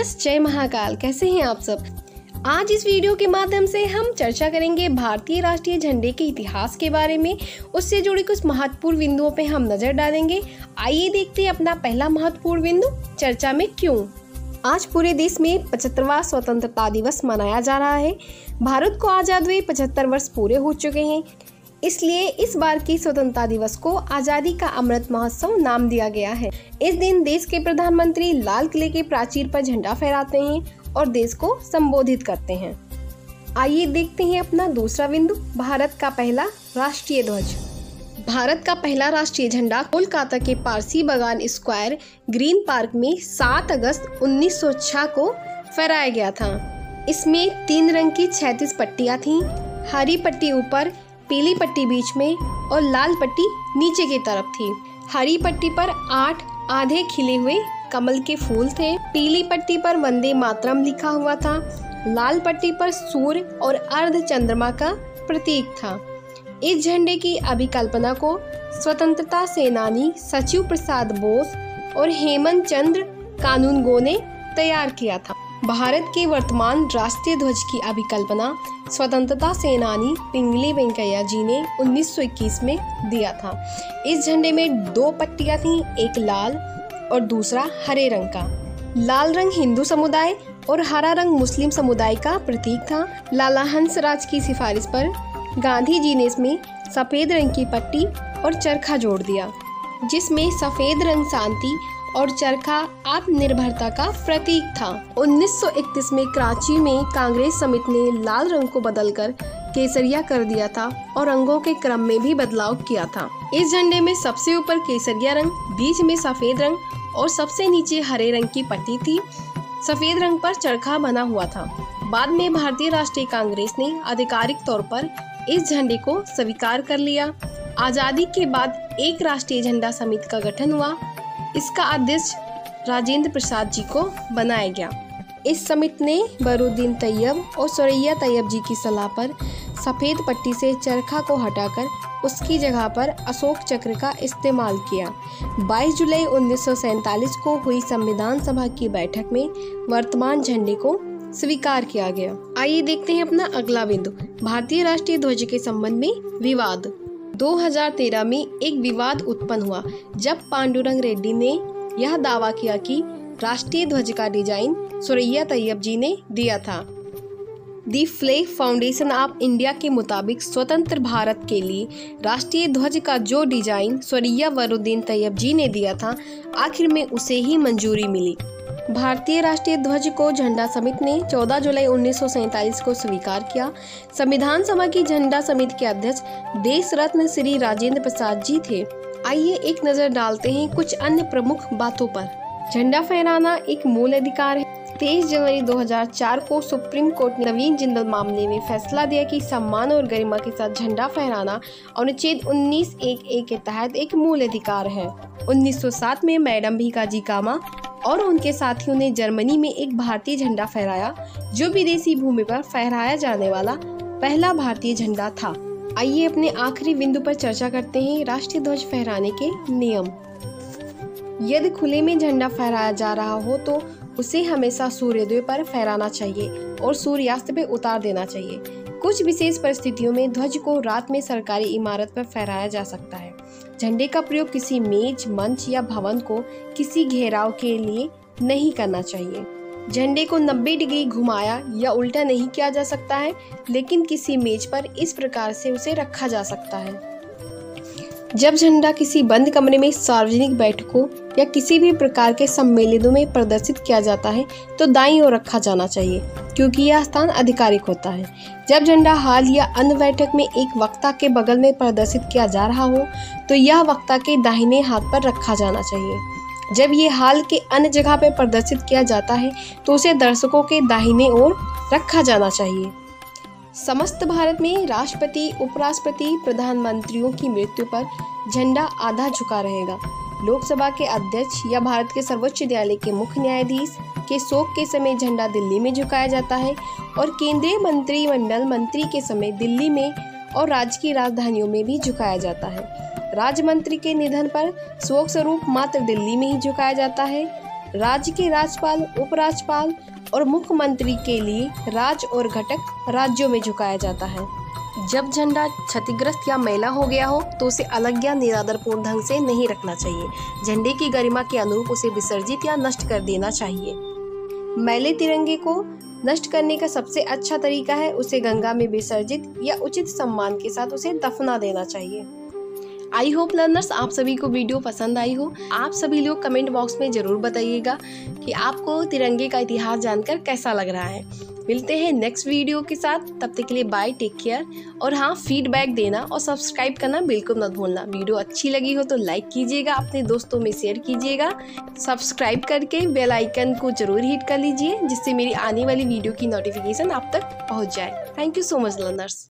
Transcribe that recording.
Viewers, जय महाकाल। कैसे हैं आप सब। आज इस वीडियो के माध्यम से हम चर्चा करेंगे भारतीय राष्ट्रीय झंडे के इतिहास के बारे में। उससे जुड़ी कुछ महत्वपूर्ण बिंदुओं पे हम नजर डालेंगे। आइए देखते हैं अपना पहला महत्वपूर्ण बिंदु, चर्चा में क्यों। आज पूरे देश में 75वां स्वतंत्रता दिवस मनाया जा रहा है। भारत को आजाद हुए 75 वर्ष पूरे हो चुके हैं, इसलिए इस बार की स्वतंत्रता दिवस को आजादी का अमृत महोत्सव नाम दिया गया है। इस दिन देश के प्रधानमंत्री लाल किले के प्राचीर पर झंडा फहराते हैं और देश को संबोधित करते हैं। आइए देखते हैं अपना दूसरा बिंदु, भारत का पहला राष्ट्रीय ध्वज। भारत का पहला राष्ट्रीय झंडा कोलकाता के पारसी बागान स्क्वायर ग्रीन पार्क में 7 अगस्त 1906 को फहराया गया था। इसमें 3 रंग की 36 पट्टियां थीं। हरी पट्टी ऊपर, पीली पट्टी बीच में और लाल पट्टी नीचे की तरफ थी। हरी पट्टी पर 8 आधे खिले हुए कमल के फूल थे। पीली पट्टी पर वंदे मातरम लिखा हुआ था। लाल पट्टी पर सूर्य और अर्ध चंद्रमा का प्रतीक था। इस झंडे की अभिकल्पना को स्वतंत्रता सेनानी सचिव प्रसाद बोस और हेमंत चंद्र कानूनगो ने तैयार किया था। भारत के वर्तमान राष्ट्रीय ध्वज की अभिकल्पना स्वतंत्रता सेनानी पिंगली वेंकैया जी ने 1921 में दिया था। इस झंडे में 2 पट्टियां थीं, एक लाल और दूसरा हरे रंग का। लाल रंग हिंदू समुदाय और हरा रंग मुस्लिम समुदाय का प्रतीक था। लाला हंसराज की सिफारिश पर गांधी जी ने इसमें सफेद रंग की पट्टी और चरखा जोड़ दिया, जिसमें सफेद रंग शांति और चरखा आत्मनिर्भरता का प्रतीक था। 1931 में कराची में कांग्रेस समिति ने लाल रंग को बदलकर केसरिया कर दिया था और रंगों के क्रम में भी बदलाव किया था। इस झंडे में सबसे ऊपर केसरिया रंग, बीच में सफेद रंग और सबसे नीचे हरे रंग की पट्टी थी। सफेद रंग पर चरखा बना हुआ था। बाद में भारतीय राष्ट्रीय कांग्रेस ने आधिकारिक तौर पर इस झंडे को स्वीकार कर लिया। आजादी के बाद एक राष्ट्रीय झंडा समिति का गठन हुआ। इसका अध्यक्ष राजेंद्र प्रसाद जी को बनाया गया। इस समिति ने बरूद्दीन तैयब और सुरैया तैयब जी की सलाह पर सफेद पट्टी से चरखा को हटाकर उसकी जगह पर अशोक चक्र का इस्तेमाल किया। 22 जुलाई 1947 को हुई संविधान सभा की बैठक में वर्तमान झंडे को स्वीकार किया गया। आइए देखते हैं अपना अगला बिंदु, भारतीय राष्ट्रीय ध्वज के संबंध में विवाद। 2013 में एक विवाद उत्पन्न हुआ जब पांडुरंग रेड्डी ने यह दावा किया कि राष्ट्रीय ध्वज का डिजाइन सुरैया तैयब जी ने दिया था। दी फ्लैग फाउंडेशन ऑफ इंडिया के मुताबिक स्वतंत्र भारत के लिए राष्ट्रीय ध्वज का जो डिजाइन सुरैया बरूद्दीन तैयब जी ने दिया था, आखिर में उसे ही मंजूरी मिली। भारतीय राष्ट्रीय ध्वज को झंडा समिति ने 14 जुलाई 1947 को स्वीकार किया। संविधान सभा की झंडा समिति के अध्यक्ष देश रत्न श्री राजेंद्र प्रसाद जी थे। आइए एक नजर डालते हैं कुछ अन्य प्रमुख बातों पर। झंडा फहराना एक मूल अधिकार है। 23 जनवरी 2004 को सुप्रीम कोर्ट ने नवीन जिंदल मामले में फैसला दिया कि सम्मान और गरिमा के साथ झंडा फहराना अनुच्छेद 19(1)(a) के तहत एक मूल अधिकार है। 1907 में मैडम भीकाजी कामा और उनके साथियों ने जर्मनी में एक भारतीय झंडा फहराया, जो विदेशी भूमि पर फहराया जाने वाला पहला भारतीय झंडा था। आइए अपने आखिरी बिंदु पर चर्चा करते हैं, राष्ट्रीय ध्वज फहराने के नियम। यदि खुले में झंडा फहराया जा रहा हो तो उसे हमेशा सूर्योदय पर फहराना चाहिए और सूर्यास्त पे उतार देना चाहिए। कुछ विशेष परिस्थितियों में ध्वज को रात में सरकारी इमारत पर फहराया जा सकता है। झंडे का प्रयोग किसी मेज, मंच या भवन को किसी घेराव के लिए नहीं करना चाहिए। झंडे को 90 डिग्री घुमाया या उल्टा नहीं किया जा सकता है, लेकिन किसी मेज पर इस प्रकार से उसे रखा जा सकता है। जब झंडा किसी बंद कमरे में, सार्वजनिक बैठकों या किसी भी प्रकार के सम्मेलनों में प्रदर्शित किया जाता है तो दाईं ओर रखा जाना चाहिए, क्योंकि यह स्थान आधिकारिक होता है। जब झंडा हॉल या अन्य बैठक में एक वक्ता के बगल में प्रदर्शित किया जा रहा हो तो यह वक्ता के दाहिने हाथ पर रखा जाना चाहिए। जब ये हॉल के अन्य जगह पर प्रदर्शित किया जाता है तो उसे दर्शकों के दाहिने ओर रखा जाना चाहिए। समस्त भारत में राष्ट्रपति, उपराष्ट्रपति, प्रधानमंत्रियों की मृत्यु पर झंडा आधा झुका रहेगा। लोकसभा के अध्यक्ष या भारत के सर्वोच्च न्यायालय के मुख्य न्यायाधीश के शोक के समय झंडा दिल्ली में झुकाया जाता है और केंद्रीय मंत्रिमंडल मंत्री के समय दिल्ली में और राज्य की राजधानियों में भी झुकाया जाता है। राज्य मंत्री के निधन पर शोक स्वरूप मात्र दिल्ली में ही झुकाया जाता है। राज्य के राज्यपाल, उपराज्यपाल और मुख्यमंत्री के लिए राज्य और घटक राज्यों में झुकाया जाता है। जब झंडा क्षतिग्रस्त या मैला हो गया हो तो उसे अलग या निरादरपूर्ण ढंग से नहीं रखना चाहिए। झंडे की गरिमा के अनुरूप उसे विसर्जित या नष्ट कर देना चाहिए। मैले तिरंगे को नष्ट करने का सबसे अच्छा तरीका है उसे गंगा में विसर्जित या उचित सम्मान के साथ उसे दफना देना चाहिए। आई होप लर्नर्स आप सभी को वीडियो पसंद आई हो। आप सभी लोग कमेंट बॉक्स में जरूर बताइएगा कि आपको तिरंगे का इतिहास जानकर कैसा लग रहा है। मिलते हैं नेक्स्ट वीडियो के साथ, तब तक के लिए बाय, टेक केयर। और हाँ, फीडबैक देना और सब्सक्राइब करना बिल्कुल मत भूलना। वीडियो अच्छी लगी हो तो लाइक कीजिएगा, अपने दोस्तों में शेयर कीजिएगा। सब्सक्राइब करके बेल आइकन को जरूर हिट कर लीजिए जिससे मेरी आने वाली वीडियो की नोटिफिकेशन आप तक पहुँच जाए। Thank you so much learners.